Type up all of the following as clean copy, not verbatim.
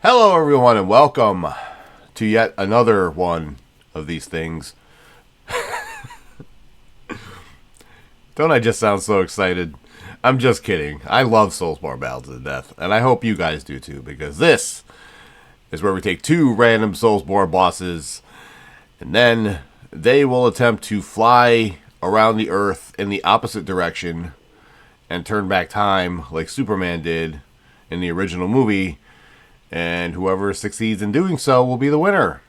Hello everyone and welcome to yet another one of these things. Don't I just sound so excited? I'm just kidding. I love SoulsBorne Battles to the Death, and I hope you guys do too, because this is where we take two random SoulsBorne bosses, and then they will attempt to fly around the Earth in the opposite direction and turn back time like Superman did in the original movie. And whoever succeeds in doing so will be the winner.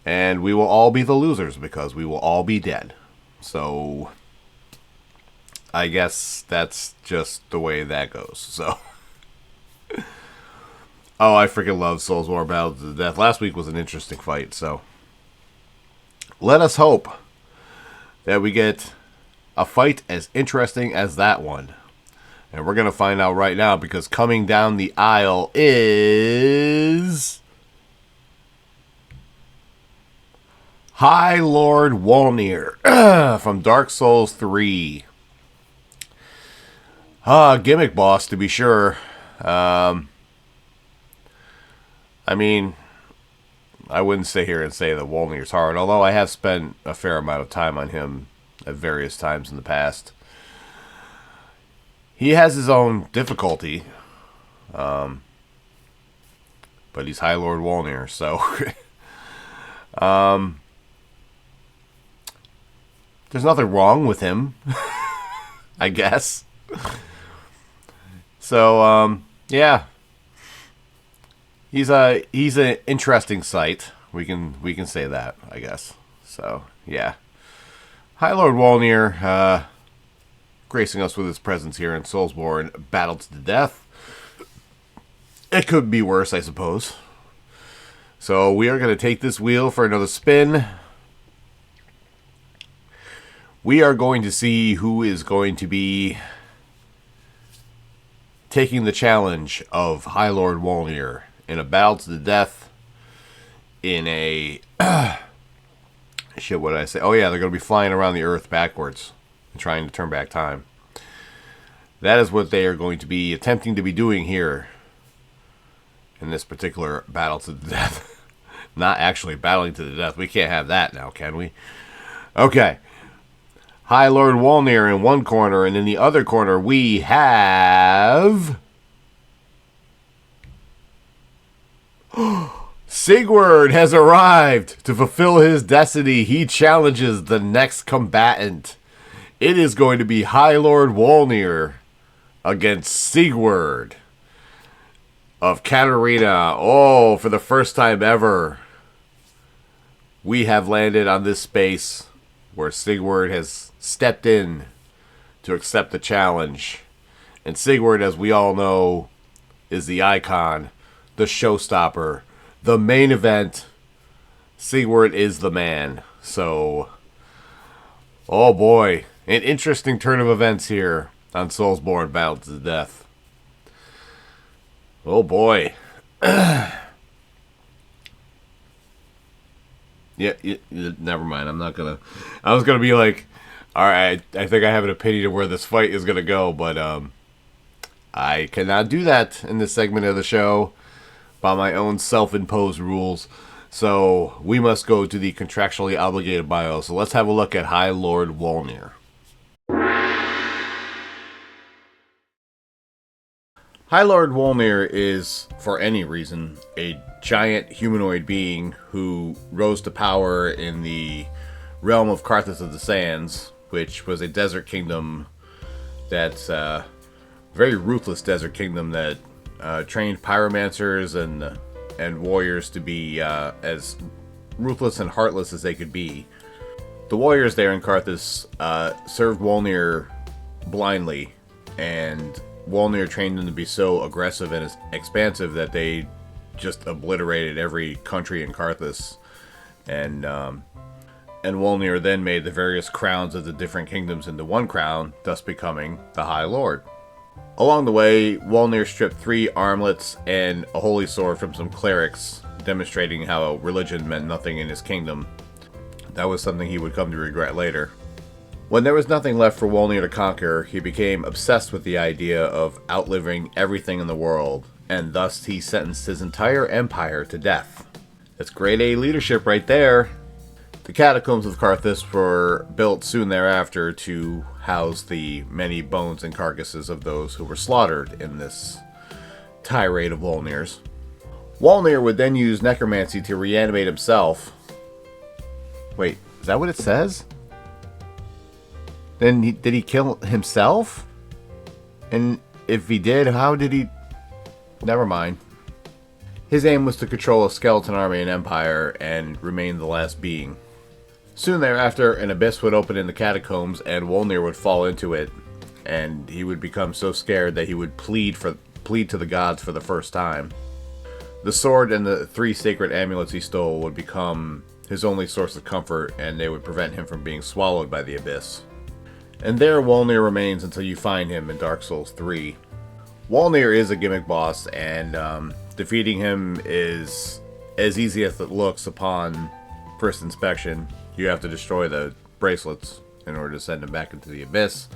And we will all be the losers because we will all be dead. So I guess that's just the way that goes. So oh, I freaking love SoulsBorne Battles to the Death. Last week was an interesting fight, so let us hope that we get a fight as interesting as that one. And we're going to find out right now, because coming down the aisle is High Lord Wolnir from Dark Souls 3. Gimmick boss, to be sure. I mean, I wouldn't sit here and say that Wolnir's hard, although I have spent a fair amount of time on him at various times in the past. He has his own difficulty, but he's High Lord Wolnir, so there's nothing wrong with him, I guess. So yeah, he's an interesting sight. We can say that, I guess. So yeah, High Lord Wolnir, gracing us with his presence here in SoulsBorne Battle to the Death. It could be worse, I suppose. So we are going to take this wheel for another spin. We are going to see who is going to be taking the challenge of High Lord Wolnir in a battle to the death in a shit, what did I say? Oh yeah, they're going to be flying around the Earth backwards and trying to turn back time. That is what they are going to be attempting to be doing here in this particular battle to the death. Not actually battling to the death. We can't have that now, can we? Okay. High Lord Wolnir in one corner, and in the other corner we have Sigurd has arrived to fulfill his destiny. He challenges the next combatant. It is going to be High Lord Wolnir against Sigurd of Katarina. Oh, for the first time ever, we have landed on this space where Sigurd has stepped in to accept the challenge. And Sigurd, as we all know, is the icon, the showstopper, the main event. Sigurd is the man. So, oh boy, an interesting turn of events here on SoulsBorne Battle to the Death. Oh boy. Yeah, never mind. I'm not gonna. I was gonna be like, all right, I think I have an opinion of where this fight is gonna go, but I cannot do that in this segment of the show by my own self-imposed rules. So we must go to the contractually obligated bio. So let's have a look at High Lord Wolnir. High Lord Wolnir is, for any reason, a giant humanoid being who rose to power in the realm of Karthus of the Sands, which was a desert kingdom that's a very ruthless desert kingdom that trained pyromancers and warriors to be as ruthless and heartless as they could be. The warriors there in Karthus served Wolnir blindly, and Wolnir trained them to be so aggressive and expansive that they just obliterated every country in Karthus. And Wolnir then made the various crowns of the different kingdoms into one crown, thus becoming the High Lord. Along the way, Wolnir stripped 3 armlets and a holy sword from some clerics, demonstrating how religion meant nothing in his kingdom. That was something he would come to regret later. When there was nothing left for Wolnir to conquer, he became obsessed with the idea of outliving everything in the world and thus he sentenced his entire empire to death. That's grade A leadership right there. The catacombs of Carthus were built soon thereafter to house the many bones and carcasses of those who were slaughtered in this tirade of Wolnir's. Wolnir would then use necromancy to reanimate himself. Wait, is that what it says? Then did he kill himself? And if he did, how did he... Never mind. His aim was to control a skeleton army and empire and remain the last being. Soon thereafter, an abyss would open in the catacombs and Wolnir would fall into it, and he would become so scared that he would plead to the gods for the first time. The sword and the 3 sacred amulets he stole would become his only source of comfort, and they would prevent him from being swallowed by the abyss. And there Wolnir remains until you find him in Dark Souls 3. Wolnir is a gimmick boss, and defeating him is as easy as it looks upon first inspection. You have to destroy the bracelets in order to send him back into the abyss.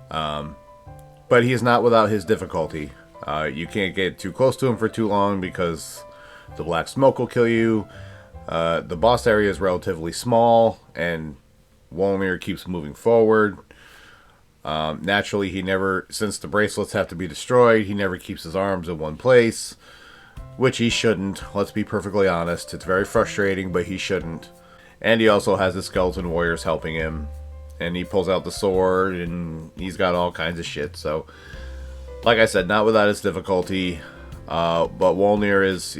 But he is not without his difficulty. You can't get too close to him for too long because the black smoke will kill you. The boss area is relatively small, and Wolnir keeps moving forward. Naturally, since the bracelets have to be destroyed, he never keeps his arms in one place, which he shouldn't. Let's be perfectly honest. It's very frustrating, but he shouldn't. And he also has the skeleton warriors helping him, and he pulls out the sword, and he's got all kinds of shit. So, like I said, not without its difficulty, but Wolnir is,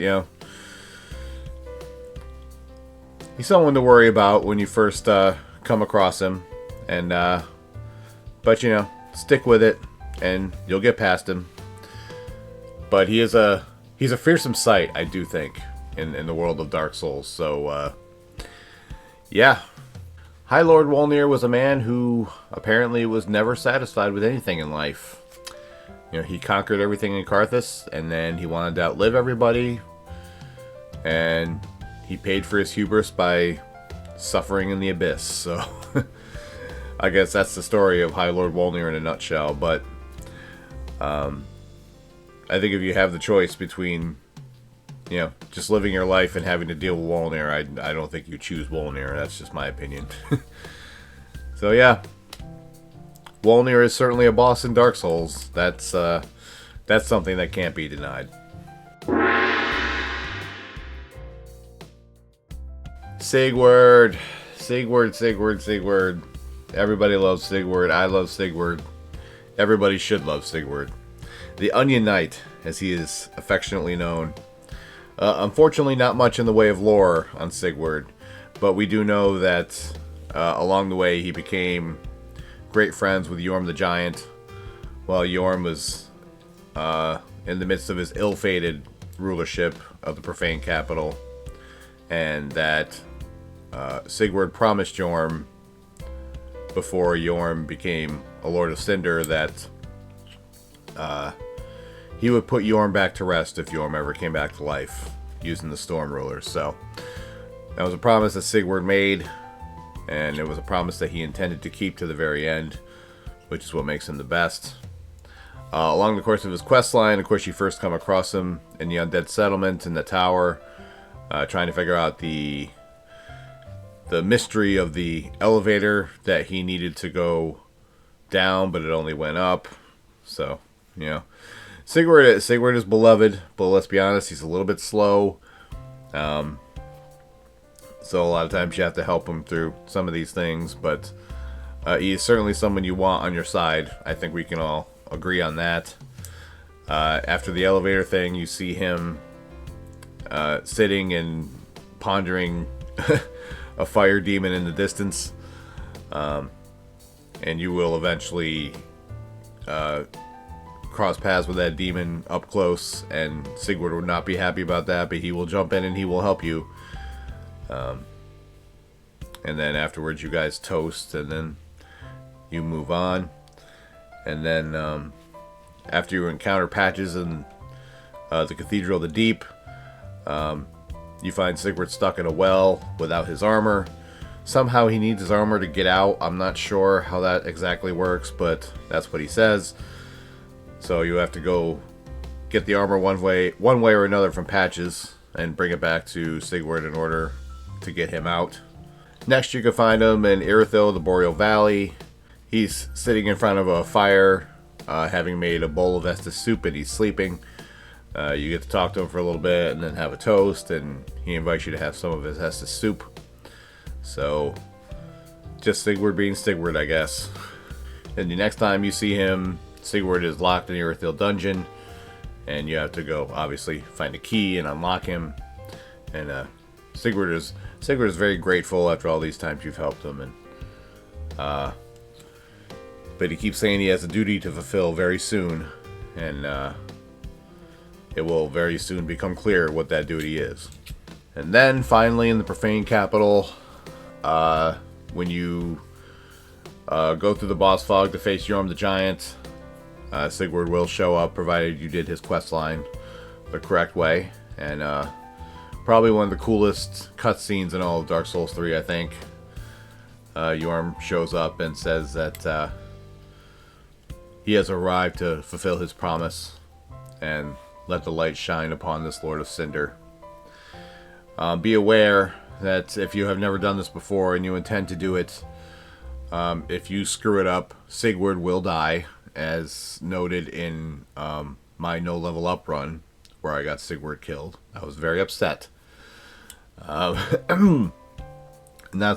he's someone to worry about when you first come across him, and but stick with it, and you'll get past him. But he's a fearsome sight, I do think, in the world of Dark Souls. So yeah, High Lord Wolnir was a man who apparently was never satisfied with anything in life. He conquered everything in Carthus, and then he wanted to outlive everybody, and he paid for his hubris by suffering in the abyss. So I guess that's the story of High Lord Wolnir in a nutshell. But I think if you have the choice between just living your life and having to deal with Wolnir, I don't think you choose Wolnir. That's just my opinion. So yeah, Wolnir is certainly a boss in Dark Souls. That's something that can't be denied. Sigurd. Everybody loves Sigurd. I love Sigurd. Everybody should love Sigurd. The Onion Knight, as he is affectionately known. Unfortunately, not much in the way of lore on Sigurd, but we do know that along the way he became great friends with Yorm the Giant, while Yorm was in the midst of his ill-fated rulership of the profane capital, and that Sigurd promised Yorm, before Yorm became a Lord of Cinder, that he would put Yorm back to rest if Yorm ever came back to life using the Storm Rulers. So that was a promise that Sigurd made, and it was a promise that he intended to keep to the very end, which is what makes him the best. Along the course of his quest line, of course, you first come across him in the Undead Settlement in the tower, trying to figure out the mystery of the elevator that he needed to go down, but it only went up. So, Sigurd is beloved, but let's be honest, he's a little bit slow. So a lot of times you have to help him through some of these things, but he is certainly someone you want on your side. I think we can all agree on that. After the elevator thing, you see him sitting and pondering a fire demon in the distance, and you will eventually cross paths with that demon up close, and Sigurd would not be happy about that, but he will jump in and he will help you. And then afterwards you guys toast, and then you move on. And then after you encounter Patches in the Cathedral of the Deep, you find Sigurd stuck in a well without his armor. Somehow he needs his armor to get out. I'm not sure how that exactly works, but that's what he says. So you have to go get the armor one way or another from Patches and bring it back to Sigurd in order to get him out. Next, you can find him in Irithyll, the Boreal Valley. He's sitting in front of a fire, having made a bowl of Estus soup, and he's sleeping. You get to talk to him for a little bit and then have a toast, and he invites you to have some of his Estus soup. So, just Sigurd being Sigurd, I guess. And the next time you see him, Sigurd is locked in the Irithyll dungeon, and you have to go, obviously, find a key and unlock him. And Sigurd is very grateful after all these times you've helped him, and but he keeps saying he has a duty to fulfill very soon, and it will very soon become clear what that duty is. And then finally, in the Profane Capital, when you go through the boss fog to face Yorm the Giant, Sigurd will show up, provided you did his quest line the correct way. And probably one of the coolest cutscenes in all of Dark Souls 3, I think. Yorm shows up and says that he has arrived to fulfill his promise and let the light shine upon this Lord of Cinder. Be aware that if you have never done this before and you intend to do it, if you screw it up, Sigurd will die, as noted in my no level up run, where I got Sigurd killed. I was very upset. Not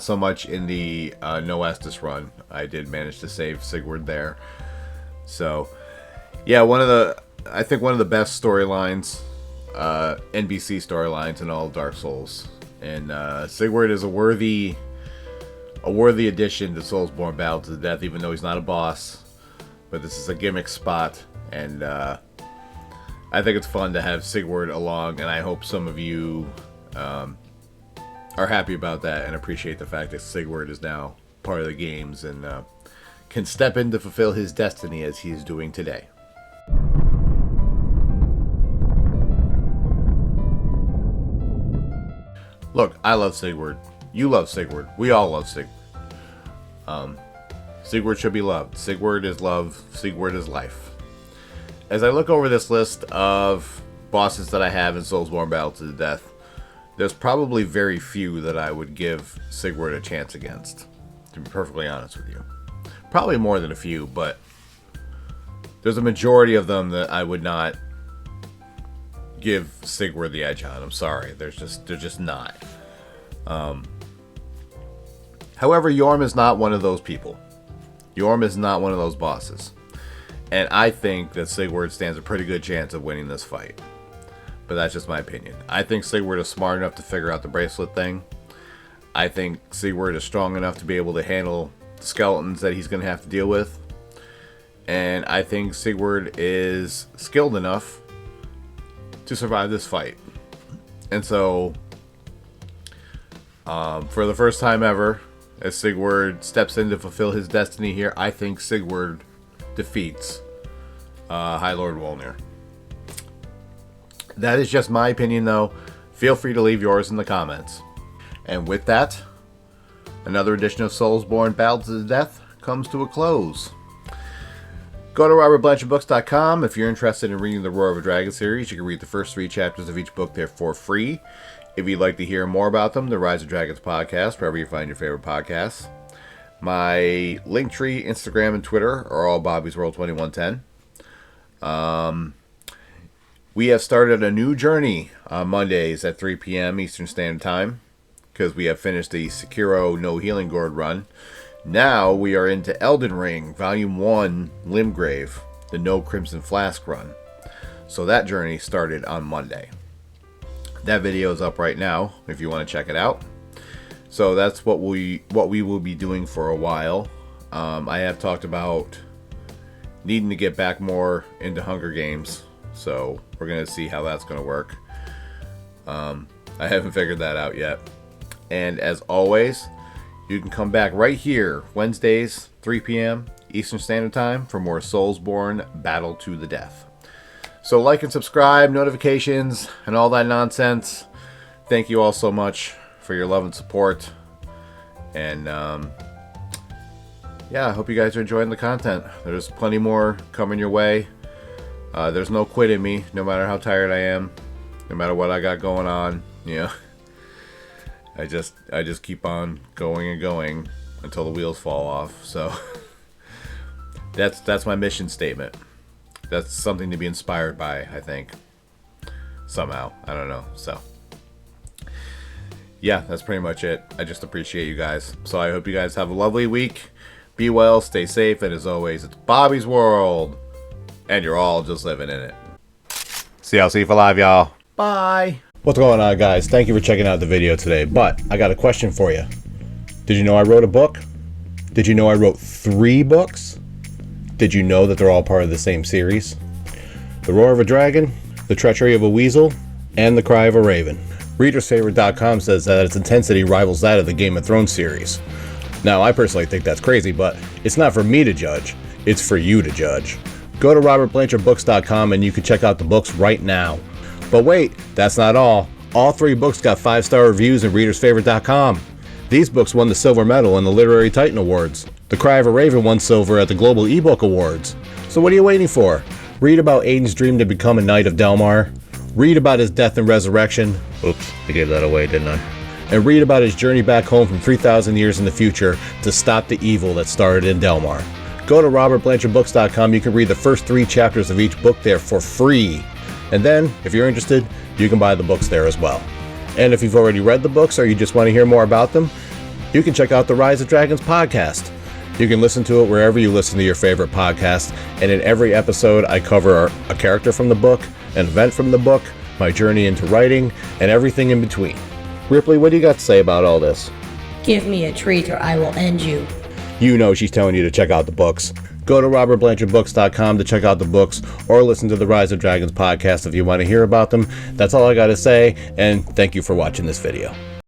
so much in the no Estus run. I did manage to save Sigurd there. So, yeah, I think one of the best storylines, NBC storylines in all of Dark Souls. And Sigurd is a worthy addition to SoulsBorne Battle to the Death, even though he's not a boss. But this is a gimmick spot, and I think it's fun to have Sigurd along, and I hope some of you are happy about that and appreciate the fact that Sigurd is now part of the games and can step in to fulfill his destiny as he is doing today. Look, I love Sigurd. You love Sigurd. We all love Sigurd. Sigurd should be loved. Sigurd is love. Sigurd is life. As I look over this list of bosses that I have in SoulsBorne Battle to the Death, there's probably very few that I would give Sigurd a chance against, to be perfectly honest with you. Probably more than a few, but there's a majority of them that I would not give Sigurd the edge on. I'm sorry. They're just not. However, Yorm is not one of those people. Yorm is not one of those bosses. And I think that Sigurd stands a pretty good chance of winning this fight. But that's just my opinion. I think Sigurd is smart enough to figure out the bracelet thing. I think Sigurd is strong enough to be able to handle the skeletons that he's going to have to deal with. And I think Sigurd is skilled enough to survive this fight. And so, for the first time ever, as Sigurd steps in to fulfill his destiny here, I think Sigurd defeats High Lord Wolnir. That is just my opinion, though. Feel free to leave yours in the comments. And with that, another edition of SoulsBorne Battle to the Death comes to a close. Go to robertblanchardbooks.com if you're interested in reading the Roar of a Dragon series. You can read the first 3 chapters of each book there for free. If you'd like to hear more about them, the Rise of Dragons podcast, wherever you find your favorite podcasts. My Linktree, Instagram, and Twitter are all Bobby's World 2110. We have started a new journey on Mondays at 3 p.m. Eastern Standard Time, because we have finished the Sekiro No Healing Gourd run. Now we are into Elden Ring, Volume 1, Limgrave, the No Crimson Flask run. So that journey started on Monday. That video is up right now if you want to check it out. So that's what we will be doing for a while. I have talked about needing to get back more into Hunger Games, so we're going to see how that's going to work. I haven't figured that out yet. And as always, you can come back right here, Wednesdays, 3 p.m. Eastern Standard Time, for more SoulsBorne Battle to the Death. So like and subscribe, notifications, and all that nonsense. Thank you all so much for your love and support. And yeah, I hope you guys are enjoying the content. There's plenty more coming your way. There's no quit in me, no matter how tired I am, no matter what I got going on. I just keep on going and going until the wheels fall off. So that's my mission statement. That's something to be inspired by, I think. Somehow. I don't know. So yeah, that's pretty much it. I just appreciate you guys. So I hope you guys have a lovely week. Be well, stay safe, and as always, it's Bobby's World. And you're all just living in it. See you for live, y'all. Bye. What's going on, guys? Thank you for checking out the video today, but I got a question for you. Did you know I wrote a book? Did you know I wrote 3 books? Did you know that they're all part of the same series? The Roar of a Dragon, The Treachery of a Weasel, and The Cry of a Raven. ReadersFavorite.com says that its intensity rivals that of the Game of Thrones series. Now, I personally think that's crazy, but it's not for me to judge. It's for you to judge. Go to RobertBlanchardBooks.com and you can check out the books right now. But wait, that's not all. All 3 books got 5-star reviews in ReadersFavorite.com. These books won the Silver Medal in the Literary Titan Awards. The Cry of a Raven won Silver at the Global eBook Awards. So what are you waiting for? Read about Aiden's dream to become a Knight of Delmar. Read about his death and resurrection. Oops, I gave that away, didn't I? And read about his journey back home from 3,000 years in the future to stop the evil that started in Delmar. Go to RobertBlanchardBooks.com. You can read the first 3 chapters of each book there for free. And then, if you're interested, you can buy the books there as well. And if you've already read the books or you just want to hear more about them, you can check out the Rise of Dragons podcast. You can listen to it wherever you listen to your favorite podcast. And in every episode, I cover a character from the book, an event from the book, my journey into writing, and everything in between. Ripley, what do you got to say about all this? Give me a treat or I will end you. You know she's telling you to check out the books. Go to RobertBlanchardBooks.com to check out the books or listen to the Rise of Dragons podcast if you want to hear about them. That's all I got to say, and thank you for watching this video.